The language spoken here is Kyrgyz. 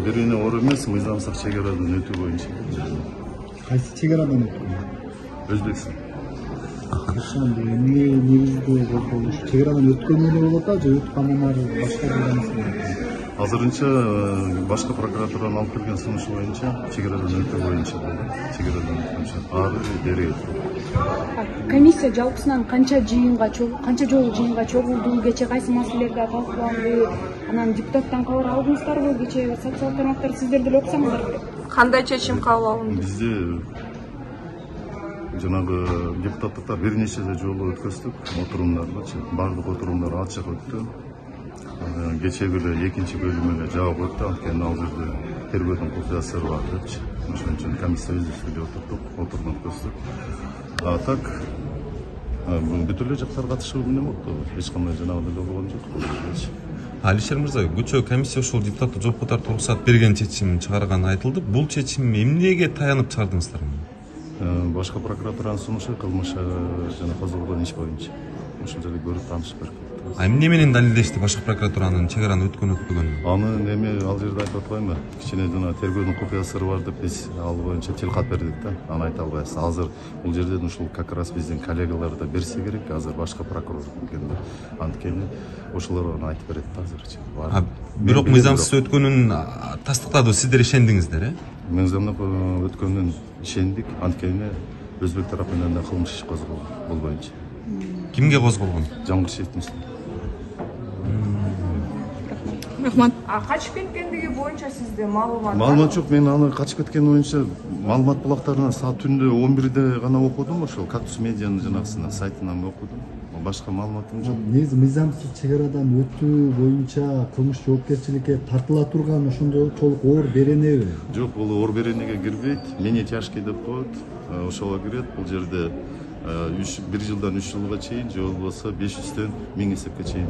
берене оор эмес, мыйзамсыз чек арадан өтүү боюнча. Кайсы чек арадан өткөн? Өзбекстан. Ошондо эмне негизде козголуш? Чек арадан өткөн эле болот а, же өткөндөр башка бир нерсе? Азырынча башка прокуратуранын алып келген сунушу боюнча чек арадан өтүү боюнча чек арадан өткөнчө ары бери. Комиссия жалпысынан канча жолу жыйынга чогулду, кече кайсы маселелерде талкууланды, анан депутаттан кабар алдыңыздарбы, кече социалдык тармактарды сиздер деле окусаңыздар керек. Кандай чечим кабыл алынды? Бизде жанагы депутаттар бир нече жолу өткөздүк, отурумдарды, бардык отурумдар ачык өттү. Кечеги эле экинчи бөлүм эле жабык өттү, анткени ал жерде тергөөдүн купуясы бар депчи. Ошон үчүн комиссия өзүбүз отурдук, отурум өткөздүк. А так бүт эле жактар катышуу эмне болду? Эч кандай жанагы деле болгон жок. Алишер мырза, күчө комиссия ушул депутаттык жоопко тартууга уруксат берген чечим чыгарганы айтылды. Бул чечим эмнеге таянып чыгардыңыздар? Башка прокуратуранын сунушу кылмыш жана козголгон иш боюнча. Ошол жерде көрүп таанышып берет. Эмне менен далилдешти башка прокуратуранын чек араны өткөнүн? Аны эме ал жерде айтып атпайбы? Кичине жана тергөөнүн купуя сыры бар деп биз ал боюнча телкат бердик да. Аны айта албайбыз. Азыр бул жерден ушул как раз биздин коллегалар да берсе керек. Азыр башка прокурор келгенде. Анткени ошолор аны айтып берет да азырчы. Бирок мыйзамсыз өткөнүн тастыктады, сиздер ишендиңиздер, э? Мыйзамсыз өткөнүн ишендик. Анткени Өзбек тарапынан да кылмыш иш козголгон бул боюнча. Кимге козголгон? Жангыршиев мисалы. Рахмат. Качып кеткендиги боюнча сизде маалымат? Маалымат жок, мен аны качып кеткен боюнча маалымат булактарына саат түндө 11-де гана окудум, ошол Кактус медианын жанагысына сайтынан окудум. Башка маалыматым жок. Негизи мыйзамсыз чек арадан өтүү боюнча кылмыш жоопкерчиликке тартыла турган ошондой толук оор беренеби? Жок, бул оор беренеге кирбейт. Менее тяжкий деп коет. Ошого кирет. Бул жерде 1 жылдан 3 жылга чейин же болбосо 500-төн 1000 эсепке чейин